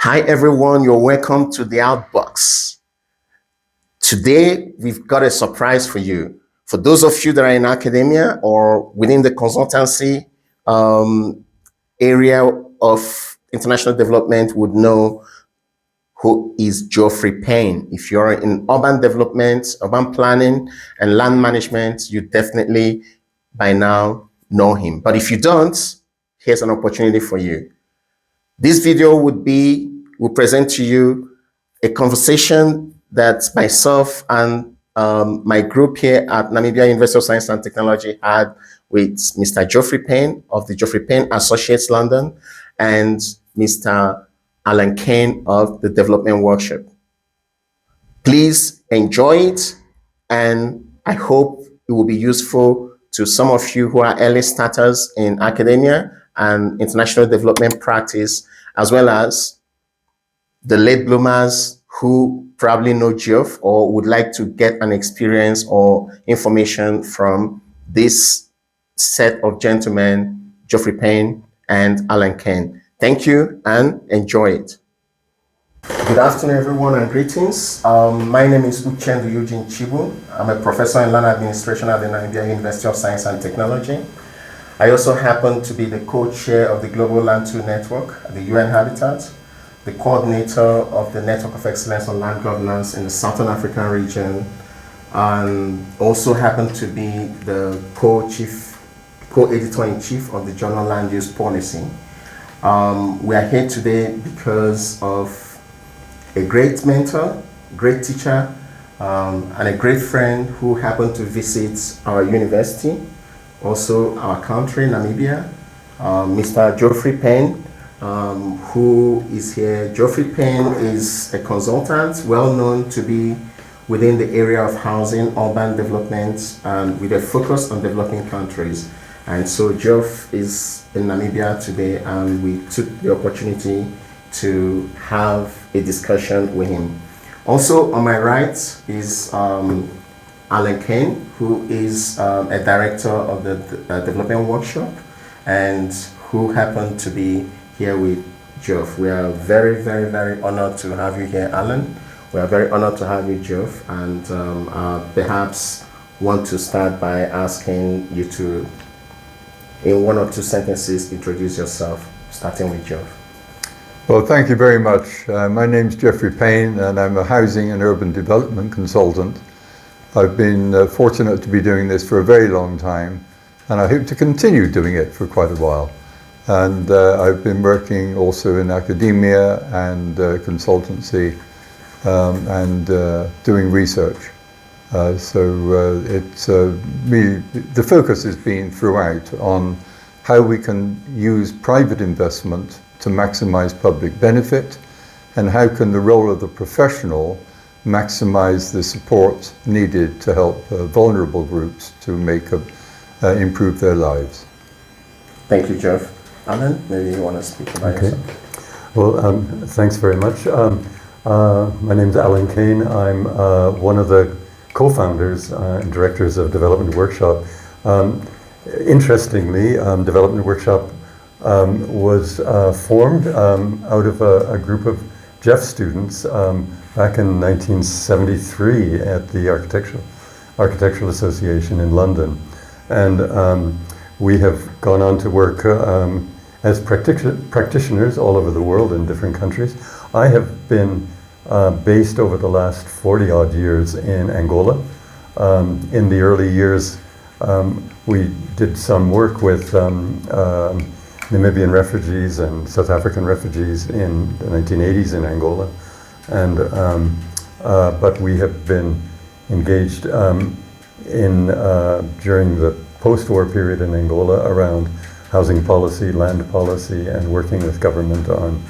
Hi everyone, you're welcome to the Outbox. Today we've got a surprise for you. For those of you that are in academia or within the consultancy area of international development would know who is Geoffrey Payne. If you're in urban development, urban planning, and land management, you definitely by now know him. But if you don't, here's an opportunity for you. This video will present to you a conversation that myself and my group here at Namibia University of Science and Technology had with Mr. Geoffrey Payne of the Geoffrey Payne Associates London and Mr. Alan Cain of the Development Workshop. Please enjoy it, and I hope it will be useful to some of you who are early starters in academia and international development practice, as well as the late bloomers who probably know Geoff or would like to get an experience or information from this set of gentlemen, Geoffrey Payne and Alan Cain. Thank you and enjoy it. Good afternoon, everyone, and greetings. My name is Uchendu Eugene Chibu. I'm a professor in land administration at the Namibia University of Science and Technology. I also happen to be the co-chair of the Global Land 2 Network at the UN Habitat, the coordinator of the Network of Excellence on Land Governance in the Southern African region, and also happen to be the co-editor-in-chief of the Journal Land Use Policy. We are here today because of a great mentor, great teacher, and a great friend who happened to visit our university, also our country, Namibia, Mr. Geoffrey Payne, who is here. Geoffrey Payne is a consultant, well known to be within the area of housing, urban development, and with a focus on developing countries. And so Geoff is in Namibia today, and we took the opportunity to have a discussion with him. Also on my right is Alan Cain, who is a director of the Development Workshop and who happened to be here with Geoff. We are very, very, very honored to have you here, Alan. We are very honored to have you, Geoff, and perhaps want to start by asking you to, in one or two sentences, introduce yourself, starting with Geoff. Well, thank you very much. My name's Geoffrey Payne, and I'm a housing and urban development consultant. I've been fortunate to be doing this for a very long time, and I hope to continue doing it for quite a while. And I've been working also in academia and consultancy and doing research. It's really, the focus has been throughout on how we can use private investment to maximize public benefit, and how can the role of the professional maximize the support needed to help vulnerable groups to improve their lives. Thank you, Geoff. Alan, maybe you want to speak about yourself. Well, thanks very much. My name's Alan Cain. I'm one of the co-founders and directors of Development Workshop. Interestingly, Development Workshop was formed out of a group of Geoff students back in 1973 at the Architectural Association in London. And we have gone on to work as practitioners all over the world in different countries. I have been based over the last 40 odd years in Angola. In the early years, we did some work with Namibian refugees and South African refugees in the 1980s in Angola, and but we have been engaged during the post-war period in Angola around housing policy, land policy, and working with government on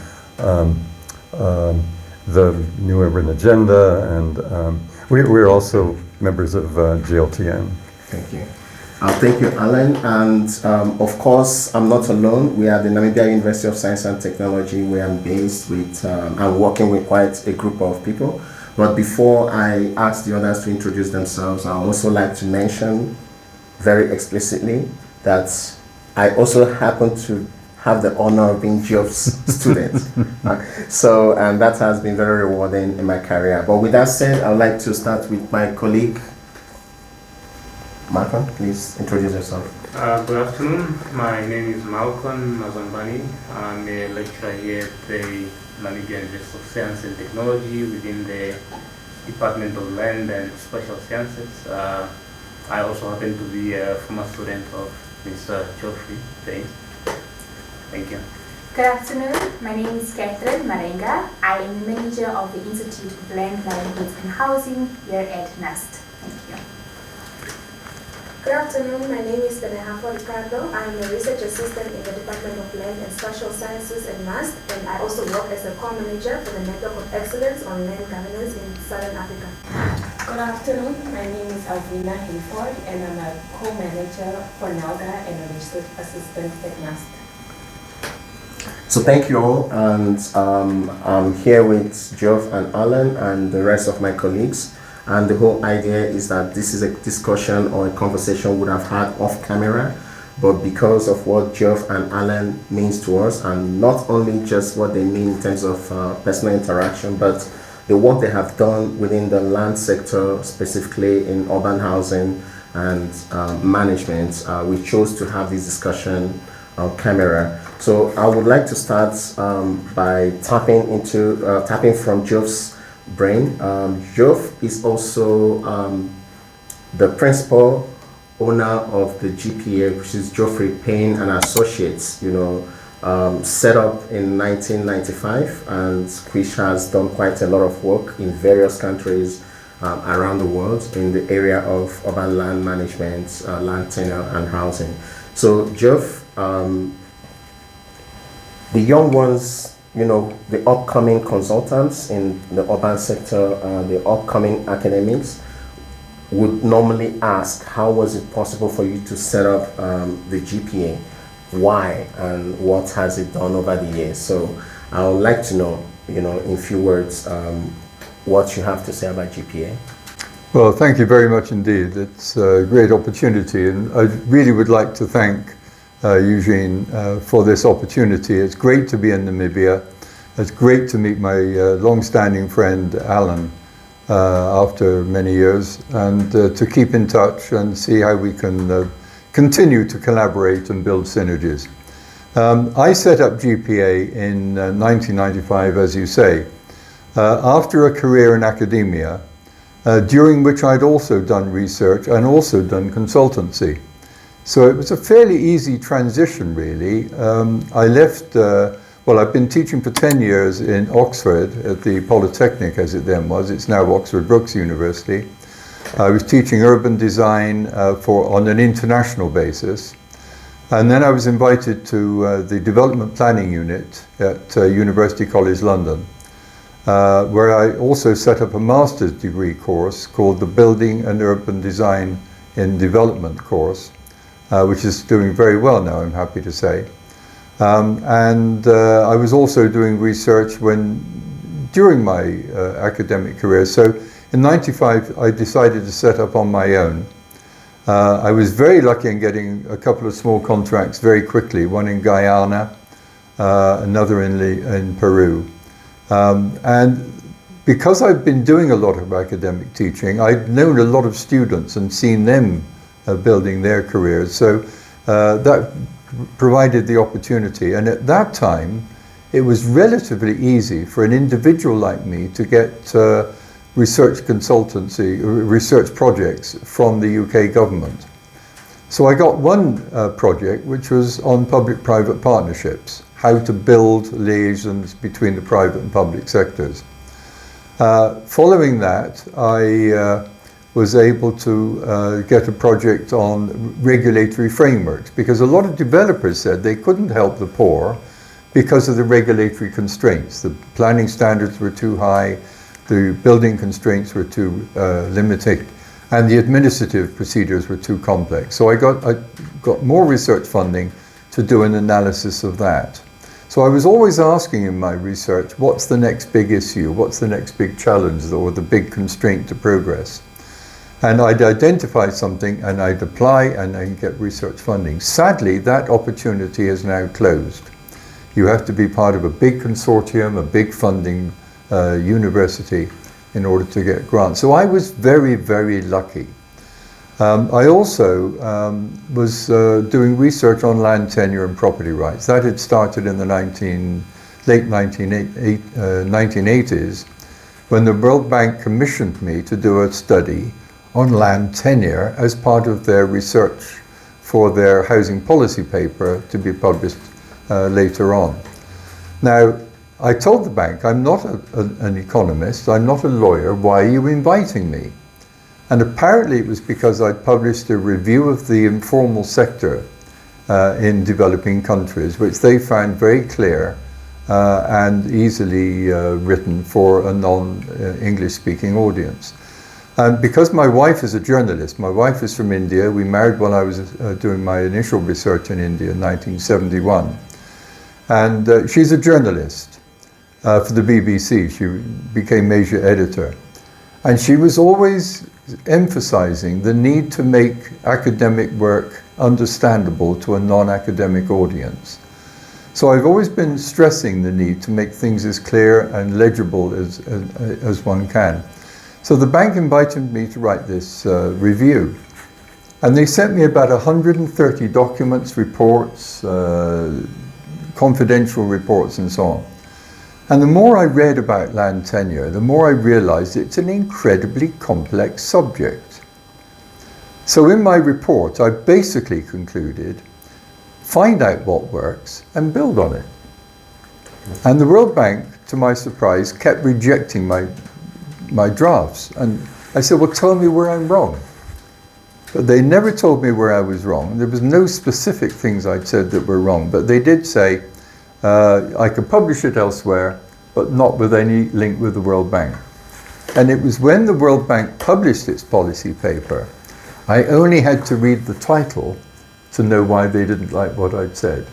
the New Urban Agenda, and we're also members of GLTN. Thank you. Thank you, Alan. And of course, I'm not alone. We are the Namibia University of Science and Technology, where I'm based with, I'm working with quite a group of people. But before I ask the others to introduce themselves, I would also like to mention very explicitly that I also happen to have the honor of being Geoff's student. So, and that has been very rewarding in my career. But with that said, I would like to start with my colleague, Malcolm. Please introduce yourself. Good afternoon. My name is Malcolm Mazambani. I'm a lecturer here at the Namibia University of Science and Technology within the Department of Land and Special Sciences. I also happen to be a former student of Mr. Geoffrey Payne. Thank you. Good afternoon. My name is Catherine Marenga. I am manager of the Institute of Land, Livelihoods and Housing here at NUST. Thank you. Good afternoon, my name is Benehafo Ricardo. I am a research assistant in the Department of Land and Spatial Sciences at NUST, and I also work as a co-manager for the Network of Excellence on Land Governance in Southern Africa. Good afternoon, my name is Alvina Hayford, and I'm a co-manager for NALGA and a research assistant at NUST. So thank you all, and I'm here with Geoff and Alan and the rest of my colleagues. And the whole idea is that this is a discussion or a conversation we would have had off camera, but because of what Geoff and Alan means to us, and not only just what they mean in terms of personal interaction, but the work they have done within the land sector, specifically in urban housing and management, we chose to have this discussion on camera. So I would like to start by tapping from Geoff's brain. Geoff is also the principal owner of the GPA, which is Geoffrey Payne and Associates, set up in 1995, and which has done quite a lot of work in various countries around the world in the area of urban land management, land tenure and housing. So Geoff, the young ones, the upcoming consultants in the urban sector, the upcoming academics would normally ask, how was it possible for you to set up the GPA? Why and what has it done over the years? So I would like to know, in few words, what you have to say about GPA. Well, thank you very much indeed. It's a great opportunity, and I really would like to thank Eugene for this opportunity. It's great to be in Namibia. It's great to meet my long-standing friend Alan after many years, and to keep in touch and see how we can continue to collaborate and build synergies. I set up GPA in 1995, as you say, after a career in academia, during which I'd also done research and also done consultancy. So it was a fairly easy transition, really. I left, I've been teaching for 10 years in Oxford at the Polytechnic, as it then was. It's now Oxford Brookes University. I was teaching urban design on an international basis. And then I was invited to the Development Planning Unit at University College London, where I also set up a master's degree course called the Building and Urban Design in Development course, which is doing very well now, I'm happy to say. I was also doing research during my academic career. So in '95, I decided to set up on my own. I was very lucky in getting a couple of small contracts very quickly, one in Guyana, another in Peru. And because I've been doing a lot of academic teaching, I've known a lot of students and seen them building their careers. So that provided the opportunity. And at that time, it was relatively easy for an individual like me to get research consultancy, research projects from the UK government. So I got one project which was on public-private partnerships, how to build liaisons between the private and public sectors. Following that, I was able to get a project on regulatory frameworks, because a lot of developers said they couldn't help the poor because of the regulatory constraints. The planning standards were too high, the building constraints were too limited, and the administrative procedures were too complex. So I got more research funding to do an analysis of that. So I was always asking in my research, what's the next big issue? What's the next big challenge or the big constraint to progress? And I'd identify something and I'd apply and I'd get research funding. Sadly, that opportunity is now closed. You have to be part of a big consortium, a big funding university in order to get grants. So I was very, very lucky. I also was doing research on land tenure and property rights. That had started in the late 1980s, when the World Bank commissioned me to do a study on land tenure as part of their research for their housing policy paper to be published later on. Now, I told the bank, I'm not an economist, I'm not a lawyer, why are you inviting me? And apparently it was because I published a review of the informal sector in developing countries, which they found very clear and easily written for a non-English speaking audience. And because my wife is a journalist, my wife is from India, we married when I was doing my initial research in India in 1971. And she's a journalist for the BBC. She became major editor. And she was always emphasizing the need to make academic work understandable to a non-academic audience. So I've always been stressing the need to make things as clear and legible as one can. So the bank invited me to write this review. And they sent me about 130 documents, reports, confidential reports and so on. And the more I read about land tenure, the more I realized it's an incredibly complex subject. So in my report, I basically concluded, find out what works and build on it. And the World Bank, to my surprise, kept rejecting my drafts. And I said, well, tell me where I'm wrong. But they never told me where I was wrong. There was no specific things I'd said that were wrong, but they did say, I could publish it elsewhere, but not with any link with the World Bank. And it was when the World Bank published its policy paper, I only had to read the title to know why they didn't like what I'd said.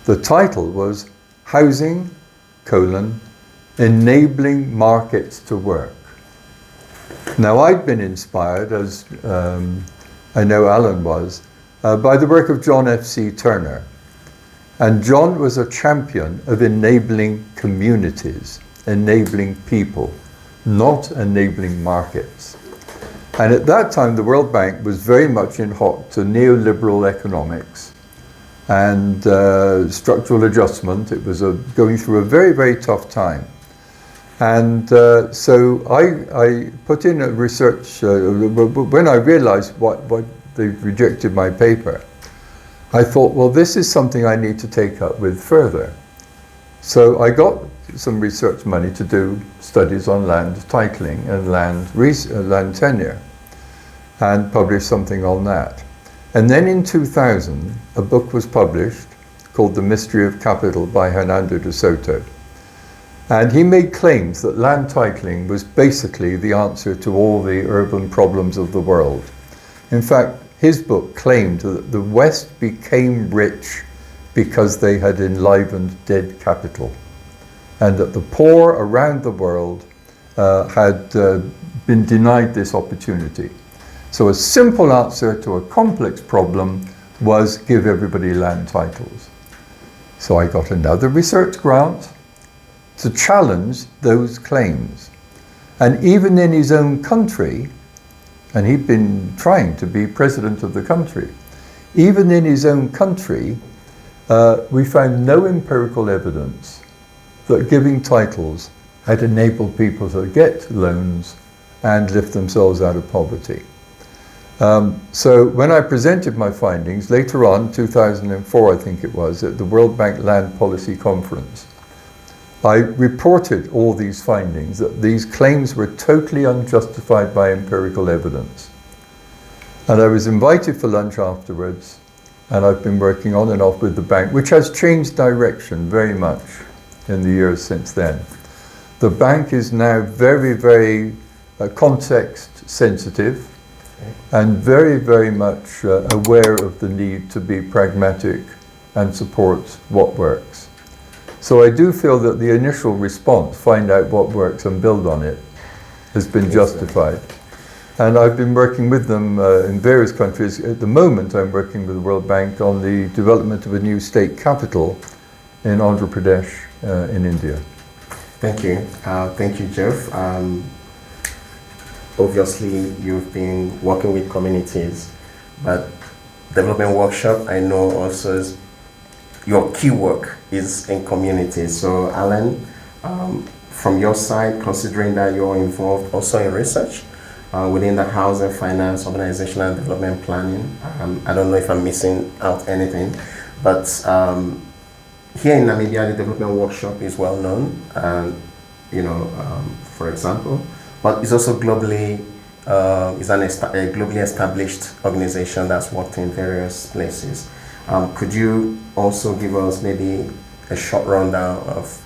The title was Housing, Enabling Markets to Work. Now I'd been inspired, as I know Alan was, by the work of John F.C. Turner. And John was a champion of enabling communities, enabling people, not enabling markets. And at that time, the World Bank was very much in hot to neoliberal economics and structural adjustment. It was going through a very, very tough time. And so I put in a research, when I realized what they rejected my paper, I thought, well, this is something I need to take up with further. So I got some research money to do studies on land titling and land tenure, and published something on that. And then in 2000, a book was published called The Mystery of Capital by Hernando de Soto. And he made claims that land titling was basically the answer to all the urban problems of the world. In fact, his book claimed that the West became rich because they had enlivened dead capital, and that the poor around the world had been denied this opportunity. So a simple answer to a complex problem was give everybody land titles. So I got another research grant to challenge those claims. And even in his own country, and he'd been trying to be president of the country, even in his own country, we found no empirical evidence that giving titles had enabled people to get loans and lift themselves out of poverty. So when I presented my findings later on, 2004 I think it was, at the World Bank Land Policy Conference, I reported all these findings, that these claims were totally unjustified by empirical evidence. And I was invited for lunch afterwards, and I've been working on and off with the bank, which has changed direction very much in the years since then. The bank is now very, very context sensitive and very, very much aware of the need to be pragmatic and support what works. So I do feel that the initial response, find out what works and build on it, has been justified. And I've been working with them in various countries. At the moment, I'm working with the World Bank on the development of a new state capital in Andhra Pradesh in India. Thank you. Thank you, Jeff. Obviously, you've been working with communities, but development workshop, I know also is your key work is in communities. So, Alan, from your side, considering that you're involved also in research within the housing, finance, organizational and development planning, I don't know if I'm missing out anything, but here in Namibia, the development workshop is well known, for example, but it's also globally, is a globally established organization that's worked in various places. Could you also give us maybe a short rundown of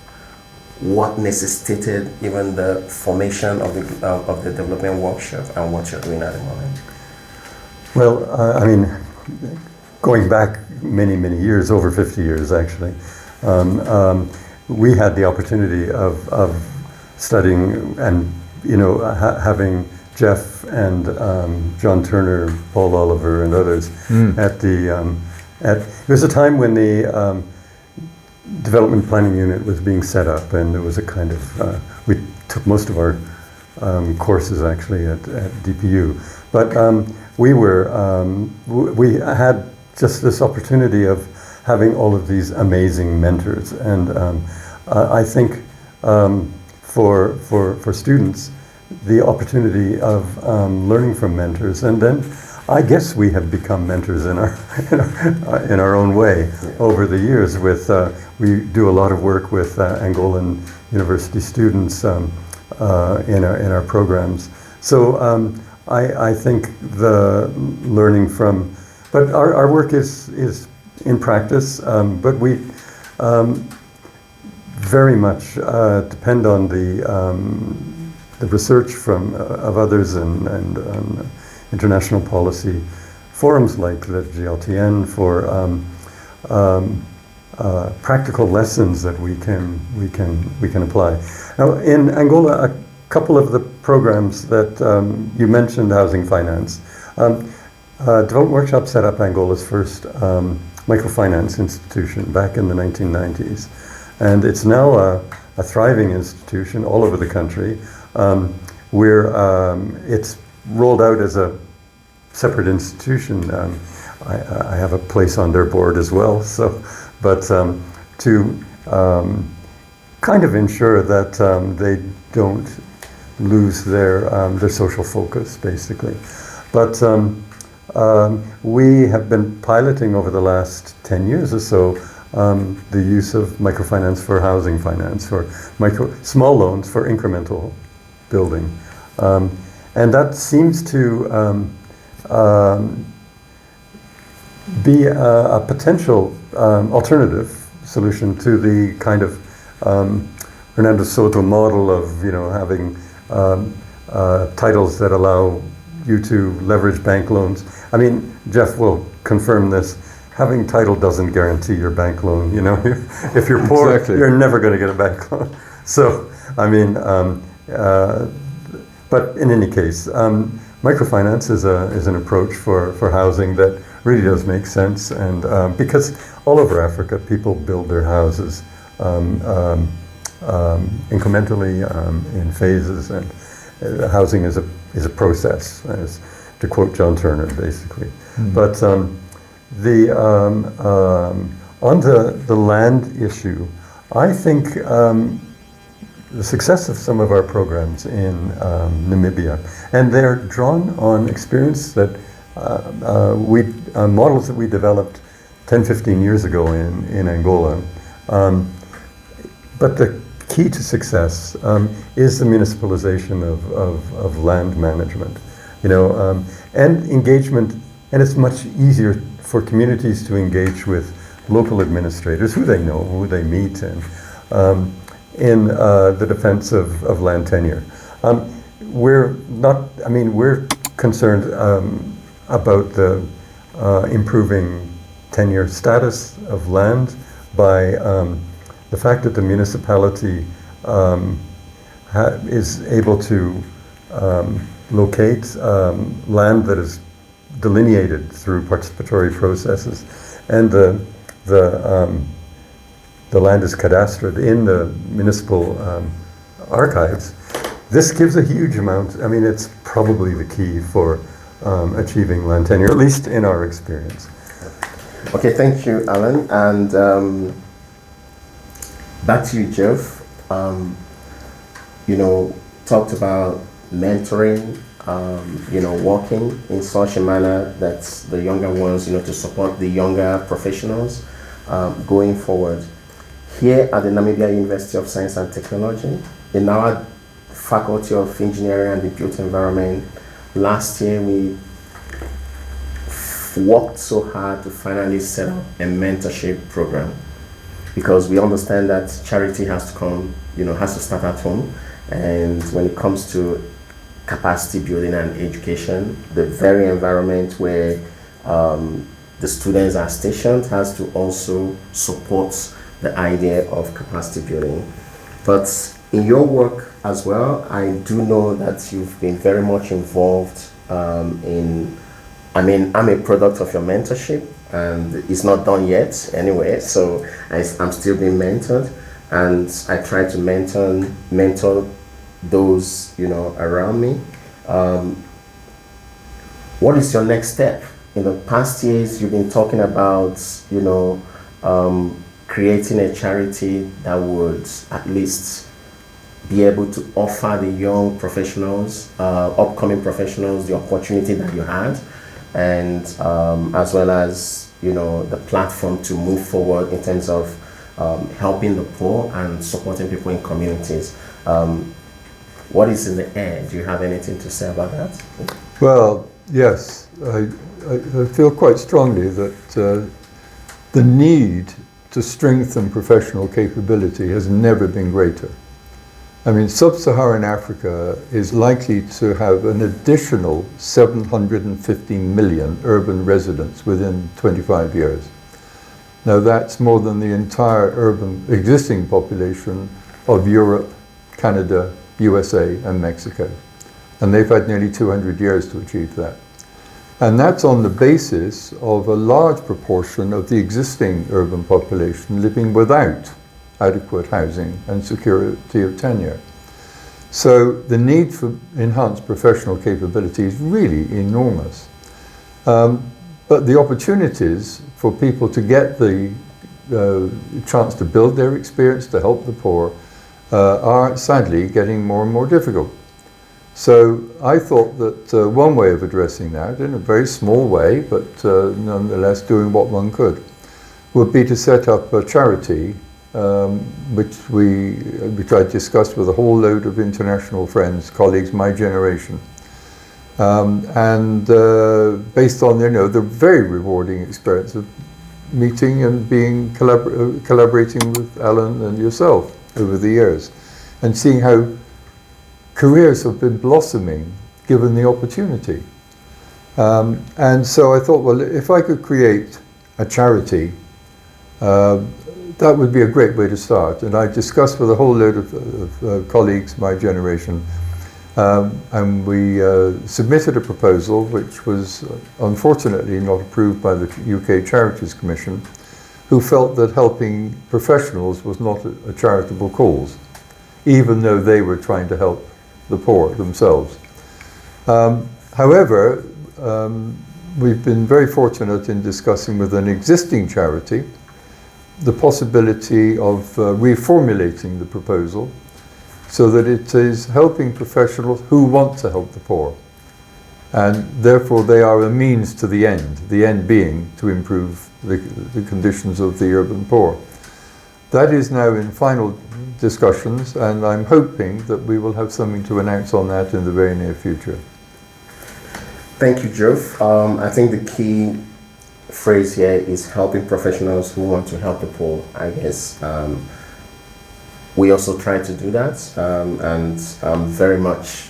what necessitated even the formation of the development workshop and what you're doing at the moment? Well, I mean, going back many, many years, over 50 years actually, we had the opportunity of studying and, having Jeff and John Turner, Paul Oliver and others at the, it was a time when the development planning unit was being set up, and there was a kind of, we took most of our courses actually at DPU, but we had just this opportunity of having all of these amazing mentors, and I think for students, the opportunity of learning from mentors, and then I guess we have become mentors in our own way over the years. With we do a lot of work with Angolan university students in our programs. So I think the learning from, but our work is in practice, but we very much depend on the research of others and international policy forums like the GLTN for practical lessons that we can apply. Now in Angola, a couple of the programs that you mentioned, housing finance, Development Workshop set up Angola's first microfinance institution back in the 1990s, and it's now a thriving institution all over the country. It's rolled out as a separate institution. I have a place on their board as well. So, but to kind of ensure that they don't lose their social focus, basically. But we have been piloting over the last 10 years or so the use of microfinance for housing finance, for small loans for incremental building. And that seems to be a potential alternative solution to the kind of Hernando Soto model of having titles that allow you to leverage bank loans. I mean, Jeff will confirm this. Having title doesn't guarantee your bank loan. If you're poor, Exactly. You're never going to get a bank loan. So, I mean, but in any case, microfinance is an approach for housing that really does make sense, and because all over Africa, people build their houses incrementally in phases, and housing is a process, as to quote John Turner, basically. But on the land issue, I think the success of some of our programs in Namibia, and they're drawn on experience that models that we developed 10-15 years ago in Angola. But the key to success is the municipalization of land management, and engagement. And it's much easier for communities to engage with local administrators, who they know, who they meet, and in the defense of land tenure. We're concerned about the improving tenure status of land by the fact that the municipality is able to locate land that is delineated through participatory processes, and the the land is cadastered in the municipal archives, this gives a huge amount. I mean, it's probably the key for achieving land tenure, at least in our experience. Okay, thank you, Alan. And back to you, Jeff. You know, talked about mentoring, you know, working in such a manner that the younger ones, you know, to support the younger professionals going forward. Here at the Namibia University of Science and Technology, in our Faculty of Engineering and the Built Environment, last year we worked so hard to finally set up a mentorship program, because we understand that charity has to come, you know, has to start at home. And when it comes to capacity building and education, the very environment where the students are stationed has to also support the idea of capacity building. But in your work as well, I do know that you've been very much involved in, I mean, I'm a product of your mentorship, and it's not done yet anyway, so I'm still being mentored, and I try to mentor those, you know, around me. What is your next step? In the past years, you've been talking about, you know, creating a charity that would at least be able to offer the young professionals, upcoming professionals, the opportunity that you had, and as well as, you know, the platform to move forward in terms of helping the poor and supporting people in communities. What is in the air? Do you have anything to say about that? Well, yes, I feel quite strongly that the need to strengthen professional capability has never been greater. I mean, sub-Saharan Africa is likely to have an additional 750 million urban residents within 25 years. Now that's more than the entire urban existing population of Europe, Canada, USA and Mexico. And they've had nearly 200 years to achieve that. And that's on the basis of a large proportion of the existing urban population living without adequate housing and security of tenure. So the need for enhanced professional capability is really enormous. But the opportunities for people to get the chance to build their experience, to help the poor, are sadly getting more and more difficult. So I thought that one way of addressing that, in a very small way, but nonetheless doing what one could, would be to set up a charity which I discussed with a whole load of international friends, colleagues, my generation. Based on, you know, the very rewarding experience of meeting and being collaborating with Alan and yourself over the years, and seeing how careers have been blossoming given the opportunity. And so I thought, well, if I could create a charity, that would be a great way to start. And I discussed with a whole load of colleagues, my generation, and we submitted a proposal which was unfortunately not approved by the UK Charities Commission, who felt that helping professionals was not a charitable cause, even though they were trying to help the poor themselves. However, we've been very fortunate in discussing with an existing charity the possibility of reformulating the proposal so that it is helping professionals who want to help the poor. And therefore they are a means to the end being to improve the conditions of the urban poor. That is now in final discussions, and I'm hoping that we will have something to announce on that in the very near future. Thank you, Geoff. I think the key phrase here is helping professionals who want to help the poor. I guess we also try to do that, and I'm very much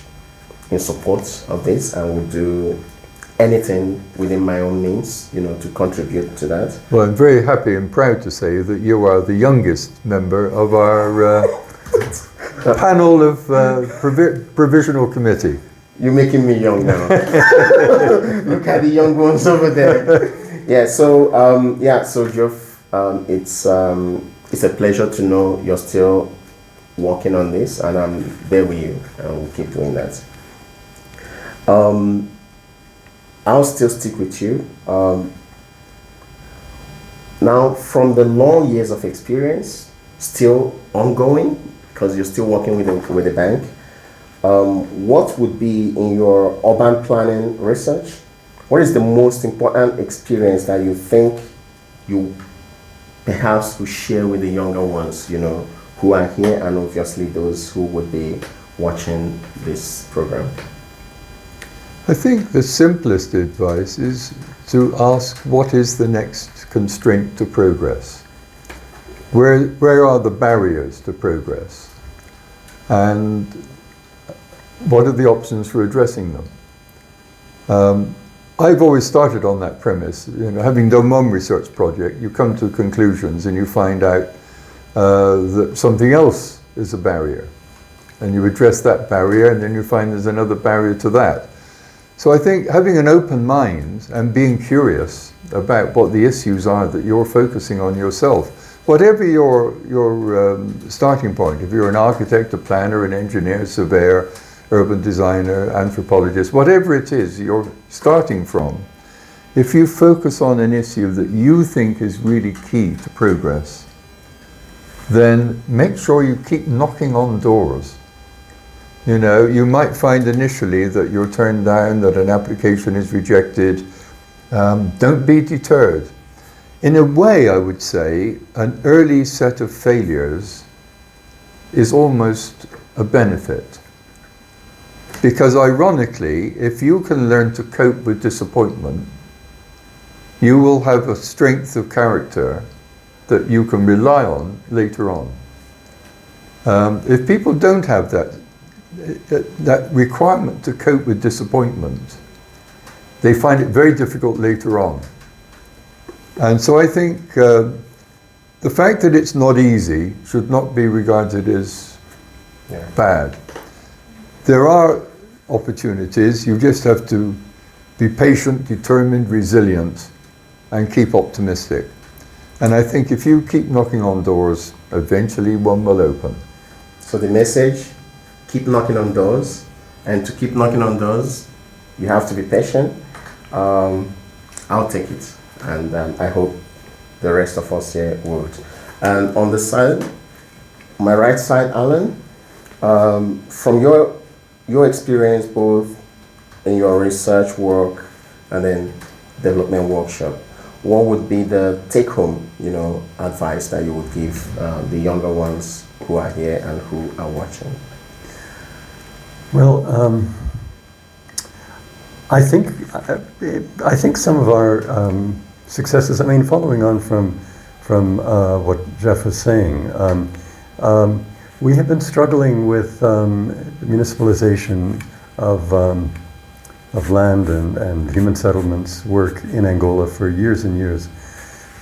in support of this, and will do anything within my own means, you know, to contribute to that. Well, I'm very happy and proud to say that you are the youngest member of our panel of provisional committee. You're making me young now. Look at the young ones over there. Yeah. So Geoff, it's it's a pleasure to know you're still working on this, and I'm there with you, and we'll keep doing that. I'll still stick with you. Now, from the long years of experience, still ongoing, because you're still working with the bank, what would be in your urban planning research? What is the most important experience that you think you perhaps will share with the younger ones, you know, who are here, and obviously those who would be watching this program? I think the simplest advice is to ask, what is the next constraint to progress? Where are the barriers to progress? And what are the options for addressing them? I've always started on that premise. You know, having done one research project, you come to conclusions and you find out that something else is a barrier. And you address that barrier, and then you find there's another barrier to that. So I think having an open mind and being curious about what the issues are that you're focusing on yourself, whatever your starting point, if you're an architect, a planner, an engineer, surveyor, urban designer, anthropologist, whatever it is you're starting from, if you focus on an issue that you think is really key to progress, then make sure you keep knocking on doors. You know, you might find initially that you're turned down, that an application is rejected. Don't be deterred. In a way, I would say, an early set of failures is almost a benefit. Because ironically, if you can learn to cope with disappointment, you will have a strength of character that you can rely on later on. If people don't have that requirement to cope with disappointment, they find it very difficult later on. And so I think the fact that it's not easy should not be regarded as bad. There are opportunities. You just have to be patient, determined, resilient, and keep optimistic. And I think if you keep knocking on doors, eventually one will open. So the message, keep knocking on doors, and to keep knocking on doors, you have to be patient. I'll take it, and I hope the rest of us here would. And on the side, my right side, Alan, from your experience both in your research work and then development workshop, what would be the take-home, you know, advice that you would give the younger ones who are here and who are watching? Well, I think some of our successes, I mean, following on from what Jeff was saying, we have been struggling with municipalization of land and human settlements work in Angola for years and years.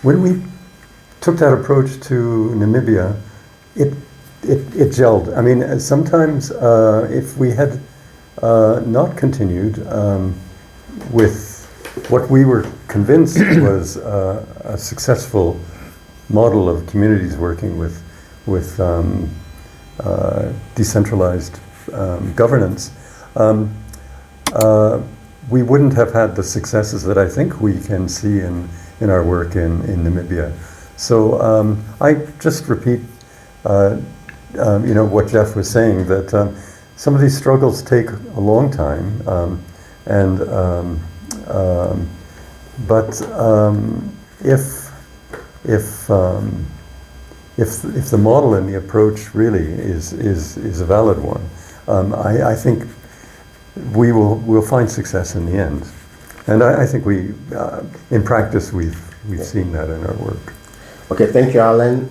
When we took that approach to Namibia, it gelled. I mean, sometimes if we had not continued with what we were convinced was a successful model of communities working with decentralized governance, we wouldn't have had the successes that I think we can see in our work in Namibia. So I just repeat you know, what Jeff was saying, that some of these struggles take a long time, but if the model and the approach really is a valid one, I think we'll find success in the end. And I think in practice we've seen that in our work. Okay, thank you, Alan.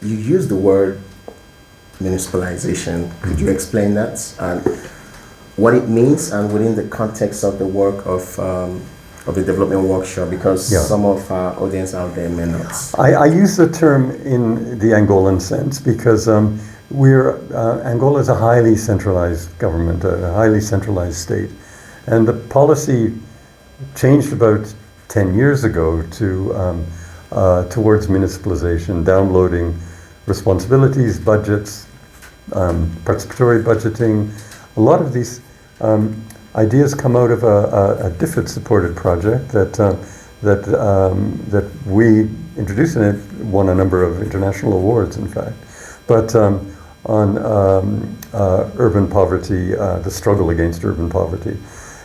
You used the word municipalization. Could you explain that and what it means, and within the context of the work of the development workshop, because some of our audience out there may not. I use the term in the Angolan sense because Angola is a highly centralized government, a highly centralized state, and the policy changed about 10 years ago to towards municipalization, downloading responsibilities, budgets, participatory budgeting. A lot of these ideas come out of a DFID-supported project that we introduced, and it won a number of international awards, in fact. But on urban poverty, the struggle against urban poverty.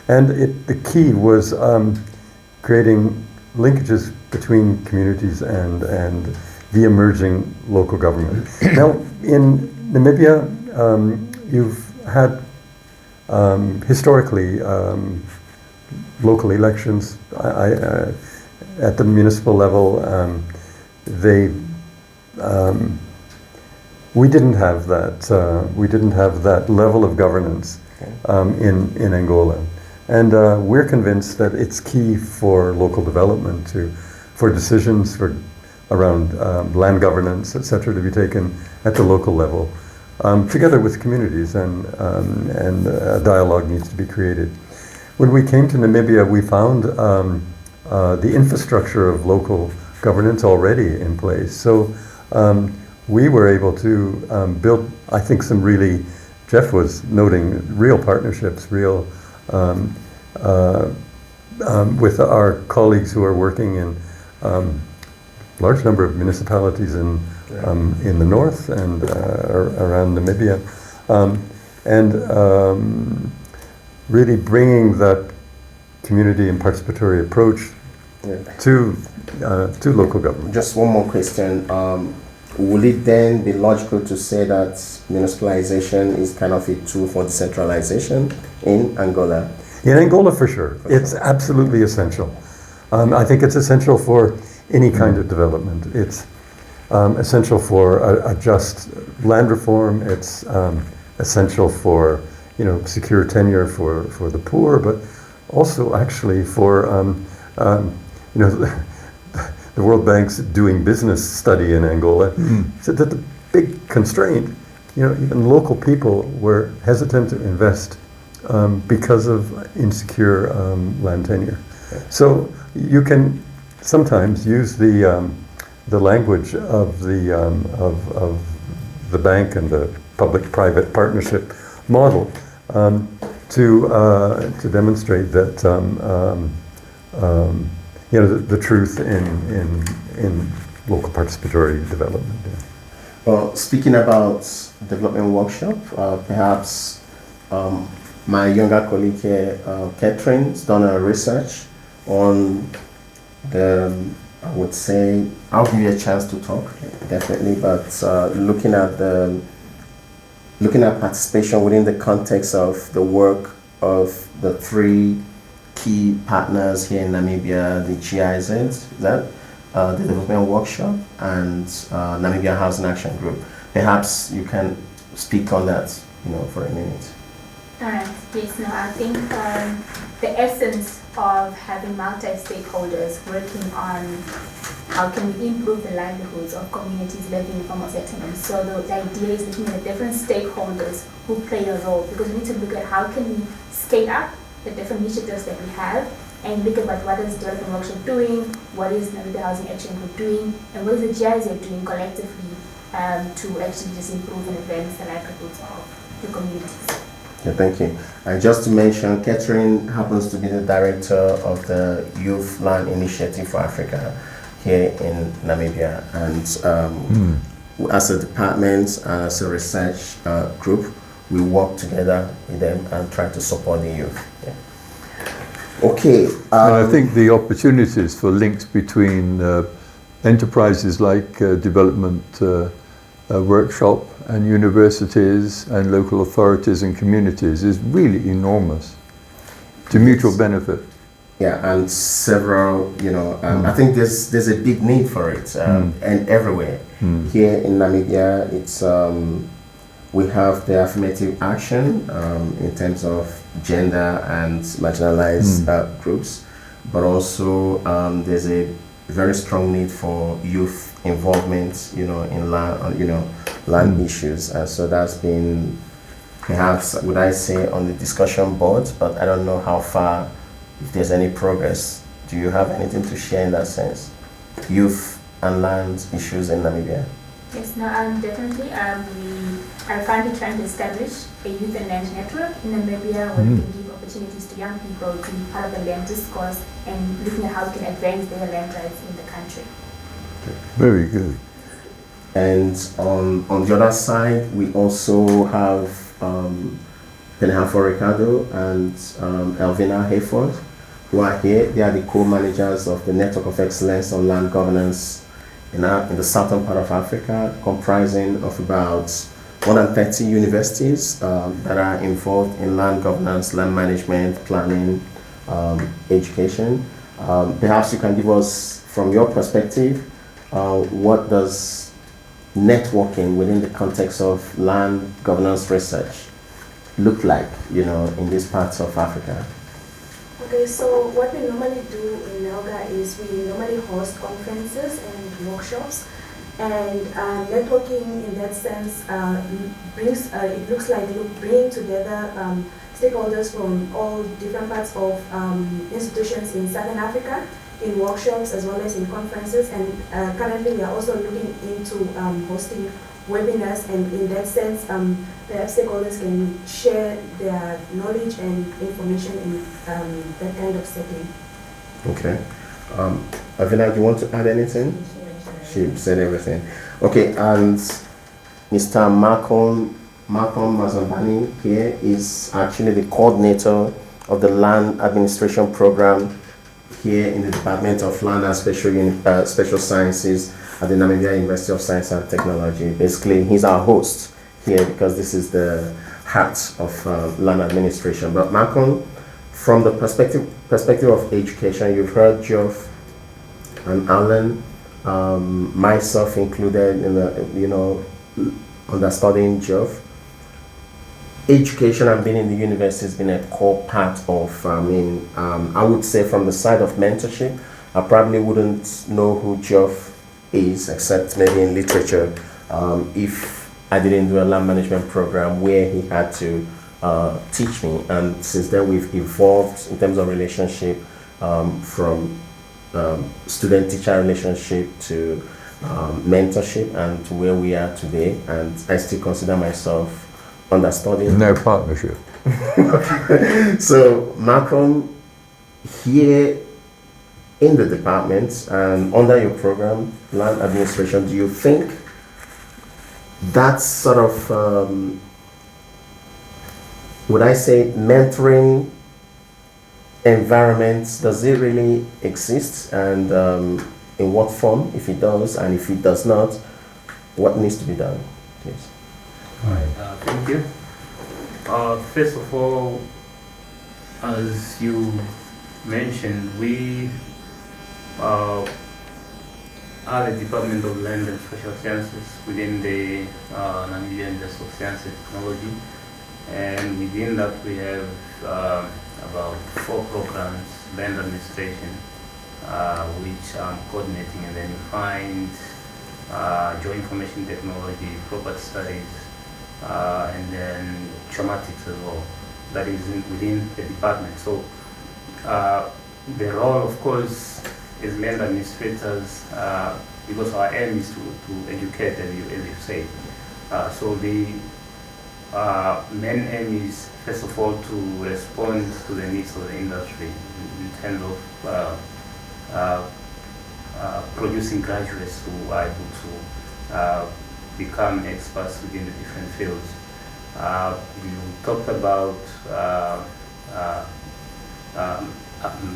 And the key was creating linkages between communities and the emerging local government. Now, in Namibia, you've had historically local elections at the municipal level. We didn't have that. We didn't have that level of governance in Angola, and we're convinced that it's key for local development for decisions around land governance, etc., to be taken at the local level, together with communities, and a dialogue needs to be created. When we came to Namibia, we found the infrastructure of local governance already in place. So we were able to build, I think, some really, Jeff was noting, real partnerships, real with our colleagues who are working in large number of municipalities in the north and around Namibia, and really bringing that community and participatory approach to local government. Just one more question. Will it then be logical to say that municipalization is kind of a tool for decentralization in Angola? In Angola, for sure. It's absolutely essential. I think it's essential for any kind of development. It's essential for a just land reform. It's essential for secure tenure for the poor, but also actually for the World Bank's doing business study in Angola said that the big constraint, even local people were hesitant to invest because of insecure land tenure. So you can sometimes use the language of the bank and the public-private partnership model to demonstrate that the truth in local participatory development. Yeah. Well, speaking about development workshop, perhaps my younger colleague here, Catherine's done a research on I would say, I'll give you a chance to talk, definitely, but looking at participation within the context of the work of the three key partners here in Namibia, the GIZ, the Development Workshop, and Namibia Housing Action Group. Perhaps you can speak on that, for a minute. Yes, no, I think the essence of having multi-stakeholders working on how can we improve the livelihoods of communities living in informal settlements. So the idea is looking at the different stakeholders who play a role, because we need to look at how can we scale up the different initiatives that we have, and look at what is Development Workshop doing, what is the Housing Action Group doing, and what is the GIZ doing collectively to actually just improve and advance the livelihoods of the communities. Yeah, thank you. And just to mention, Catherine happens to be the director of the Youth Land Initiative for Africa here in Namibia. And as a department, as a research group, we work together with them and try to support the youth. Yeah. Okay. And I think the opportunities for links between enterprises like Development Workshop and universities and local authorities and communities is really enormous, to mutual benefit. Yeah, and several, I think there's a big need for it, and everywhere. Here in Namibia, it's we have the affirmative action in terms of gender and marginalized groups, but also there's a very strong need for youth involvement, in land issues. So that's been, perhaps, would I say, on the discussion board, but I don't know how far, if there's any progress. Do you have anything to share in that sense? Youth and land issues in Namibia? Yes, no, definitely. We are currently trying to establish a youth and land network in Namibia where we can give opportunities to young people to be part of the land discourse and looking at how we can advance their land rights in the country. Very good. And on the other side, we also have Penhafo Ricardo and Elvina Hayford, who are here. They are the co-managers of the Network of Excellence on Land Governance in the southern part of Africa, comprising of about more than 30 universities that are involved in land governance, land management, planning, education. Perhaps you can give us, from your perspective, what does networking within the context of land governance research look like, in these parts of Africa? Okay, so what we normally do in NELGA is we normally host conferences and workshops, and networking in that sense brings, it looks like bringing together stakeholders from all different parts of institutions in Southern Africa in workshops as well as in conferences, and currently we are also looking into hosting webinars, and in that sense perhaps stakeholders can share their knowledge and information in that kind of setting. Okay. Avina, do you want to add anything? She said everything. Okay, and Mr. Malcolm Mazambani here is actually the coordinator of the Land Administration Program here in the Department of Land and Special Sciences at the Namibia University of Science and Technology. Basically, he's our host here because this is the heart of land administration. But Malcolm, from the perspective of education, you've heard Geoff and Alan, myself included in the, understudying Geoff. Education and being in the university has been a core part of, I would say from the side of mentorship, I probably wouldn't know who Geoff is, except maybe in literature, if I didn't do a land management program where he had to teach me. And since then we've evolved in terms of relationship from student-teacher relationship to mentorship and to where we are today. And I still consider myself understudying. No partnership. So Malcolm, here in the department and under your program, land administration, do you think that sort of, would I say, mentoring environment, does it really exist, and in what form, if it does, and if it does not, what needs to be done, please? All right, thank you. First of all, as you mentioned, we are the Department of Land and Special Sciences within the Namibia University of Science and Technology, and within that we have about 4 programs: land administration, which I'm coordinating, and then you find geoinformation technology, property studies, and then traumatics as well. That is within the department. So the role, of course, as land administrators, because our aim is to educate, as you say. So the main aim is, first of all, to respond to the needs of the industry in terms of producing graduates who are able to become experts within the different fields. You talked about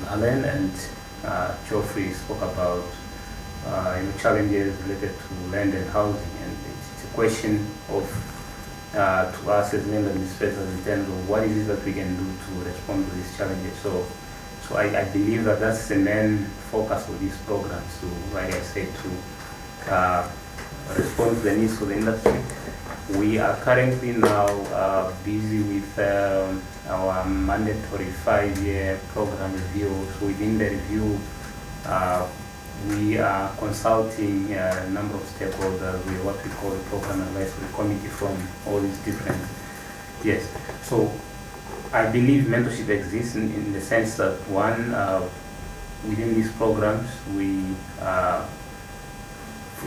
Alan and Geoffrey spoke about challenges related to land and housing, and it's a question of to us as land administrators in terms of what is it that we can do to respond to these challenges. So I believe that that's the main focus of these programs, to, like I said, to respond to the needs of the industry. We are currently now busy with our mandatory 5-year program review. So within the review, we are consulting a number of stakeholders with what we call the program advisory committee from all these different, yes. So I believe mentorship exists in the sense that, one, within these programs, we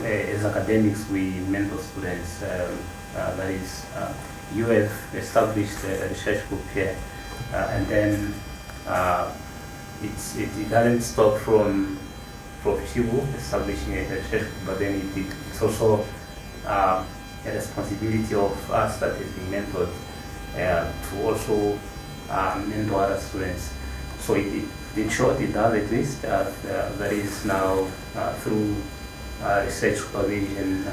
as academics, we mentor students. That is, you have established a research group here, and then it doesn't stop from you establishing a research group, but then it's also a responsibility of us that is being mentored to also mentor other students. So in short, it does exist. That is now through research supervision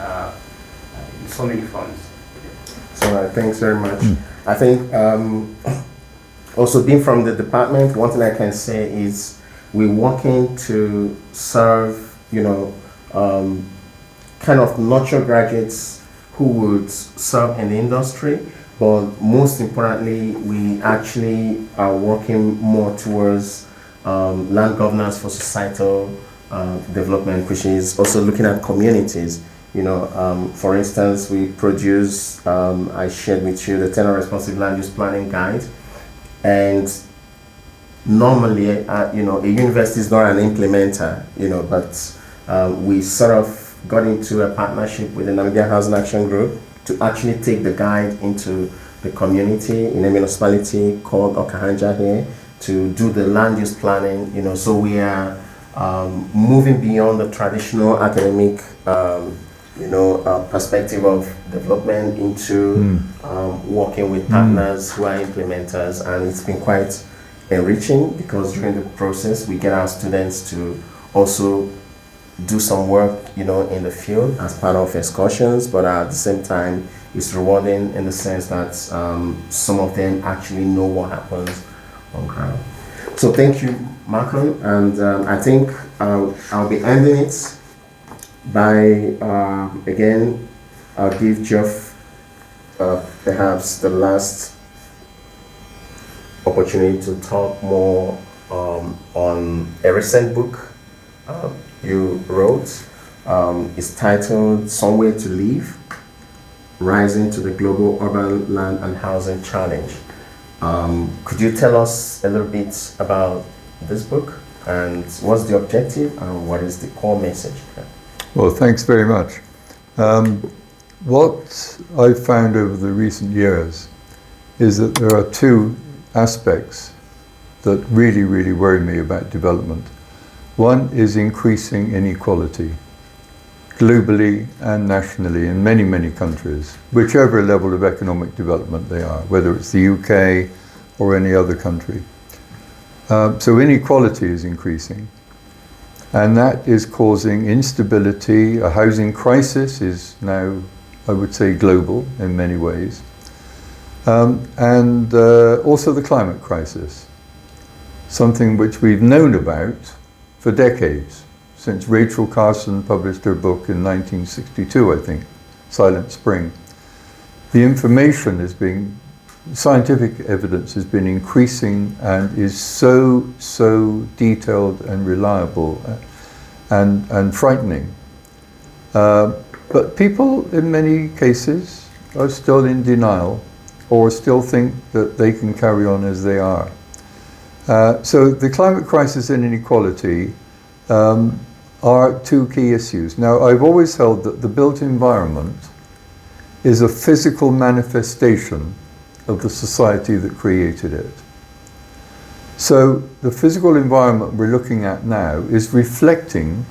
in so many forms. So thanks very much. I think also being from the department, one thing I can say is we're working to serve, kind of nurture graduates who would serve in the industry, but most importantly, we actually are working more towards land governance for societal development, which is also looking at communities. For instance, we produce, I shared with you the tenure responsive land use planning guide, and normally, a university is not an implementer, but we sort of got into a partnership with the Namibian Housing Action Group to actually take the guide into the community in a municipality called Okahanja here to do the land use planning, so we are moving beyond the traditional academic, perspective of development into working with partners who are implementers, and it's been quite enriching because during the process we get our students to also do some work in the field as part of excursions, but at the same time it's rewarding in the sense that some of them actually know what happens on ground. So thank you, Malcolm, and I think I'll be ending it by again I'll give Geoff perhaps the last opportunity to talk more on a recent book you wrote. It's titled Somewhere to Live, Rising to the Global Urban Land and Housing Challenge. Could you tell us a little bit about this book and what's the objective and what is the core message? Well, thanks very much. What I've found over the recent years is that there are two aspects that really, really worry me about development. One is increasing inequality, globally and nationally in many, many countries, whichever level of economic development they are, whether it's the UK or any other country. So inequality is increasing, and that is causing instability. A housing crisis is now, I would say, global in many ways. And also the climate crisis, something which we've known about for decades, since Rachel Carson published her book in 1962, I think, Silent Spring. The information is being, scientific evidence has been increasing and is so detailed and reliable and frightening. But people in many cases are still in denial or still think that they can carry on as they are. So the climate crisis and inequality are two key issues. Now, I've always held that the built environment is a physical manifestation of the society that created it. So the physical environment we're looking at now is reflecting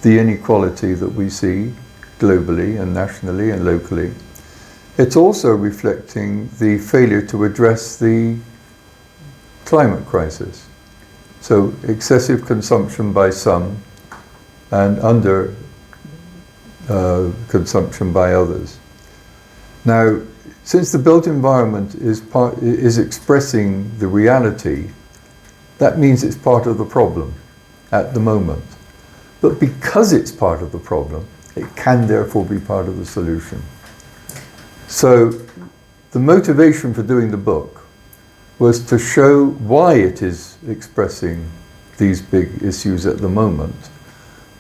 the inequality that we see globally and nationally and locally. It's also reflecting the failure to address the climate crisis. So excessive consumption by some and under consumption by others. Now, since the built environment is expressing the reality, that means it's part of the problem at the moment. But because it's part of the problem, it can therefore be part of the solution. So the motivation for doing the book was to show why it is expressing these big issues at the moment,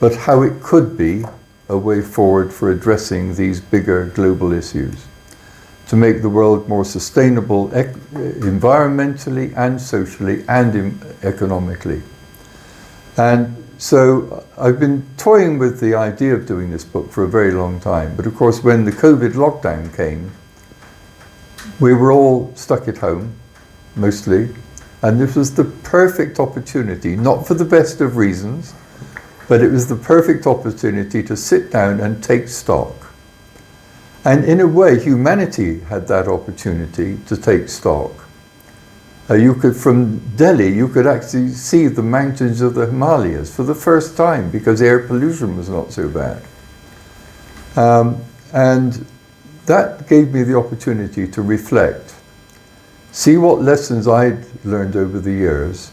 but how it could be a way forward for addressing these bigger global issues, to make the world more sustainable environmentally and socially and economically. And So I've been toying with the idea of doing this book for a very long time. But of course, when the COVID lockdown came, we were all stuck at home, mostly. And this was the perfect opportunity, not for the best of reasons, but it was the perfect opportunity to sit down and take stock. And in a way, humanity had that opportunity to take stock. You could, from Delhi, you could actually see the mountains of the Himalayas for the first time because air pollution was not so bad. And that gave me the opportunity to reflect, see what lessons I'd learned over the years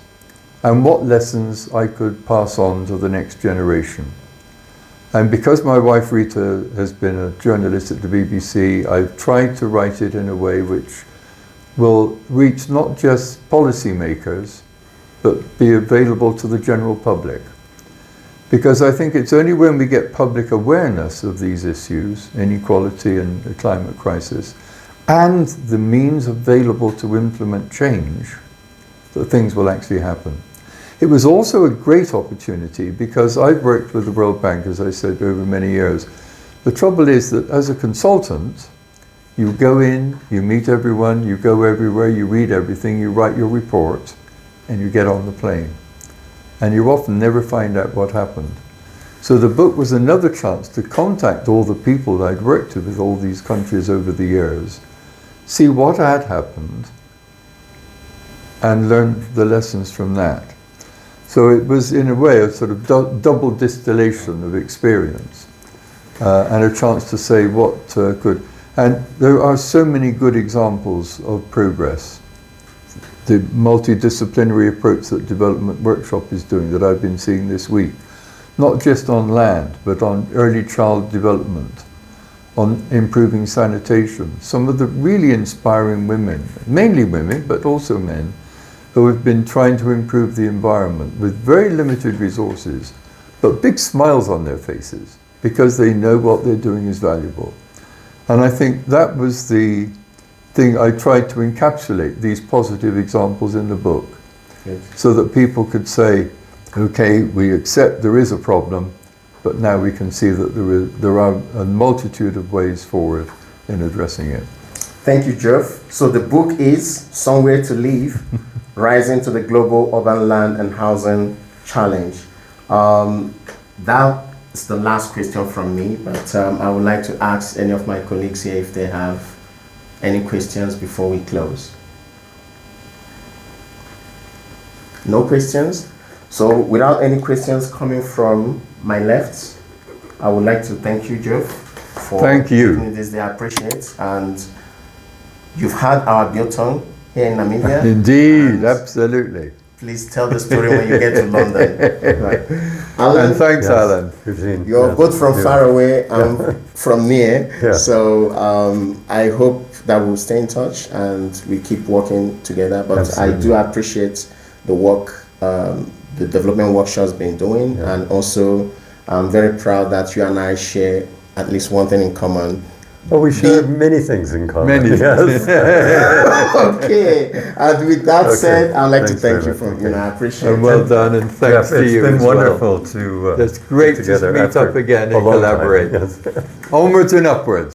and what lessons I could pass on to the next generation. And because my wife Rita has been a journalist at the BBC, I've tried to write it in a way which will reach not just policymakers, but be available to the general public. Because I think it's only when we get public awareness of these issues, inequality and the climate crisis, and the means available to implement change, that things will actually happen. It was also a great opportunity because I've worked with the World Bank, as I said, over many years. The trouble is that as a consultant, you go in, you meet everyone, you go everywhere, you read everything, you write your report, and you get on the plane. And you often never find out what happened. So the book was another chance to contact all the people I'd worked with all these countries over the years, see what had happened, and learn the lessons from that. So it was, in a way, a sort of double distillation of experience, and a chance to say what could. And there are so many good examples of progress. The multidisciplinary approach that Development Workshop is doing that I've been seeing this week, not just on land, but on early child development, on improving sanitation. Some of the really inspiring women, mainly women, but also men, who have been trying to improve the environment with very limited resources, but big smiles on their faces, because they know what they're doing is valuable. And I think that was the thing I tried to encapsulate, these positive examples in the book, so that people could say, okay, we accept there is a problem, but now we can see that there are a multitude of ways forward in addressing it. Thank you, Geoff. So the book is Somewhere to Live, Rising to the Global Urban Land and Housing Challenge. That is the last question from me, but I would like to ask any of my colleagues here if they have any questions before we close. No questions? So without any questions coming from my left, I would like to thank you, Geoff, for giving me this day. I appreciate. And you've had our biltong here in Namibia. Indeed, absolutely. Please tell the story when you get to London. Right. Alan, and thanks, yes, Alan. You're both from far away and from near. Yeah. So I hope that we'll stay in touch and we keep working together. But absolutely, I do appreciate the work the development workshop's been doing. Yeah. And also I'm very proud that you and I share at least one thing in common. Oh, we share many things in common. Many. Yes. Okay. And with that said, I'd like to thank you for, I appreciate it. And well done, and thanks to you. It's been wonderful to It's great to meet up again and collaborate. Yes. Onwards and upwards.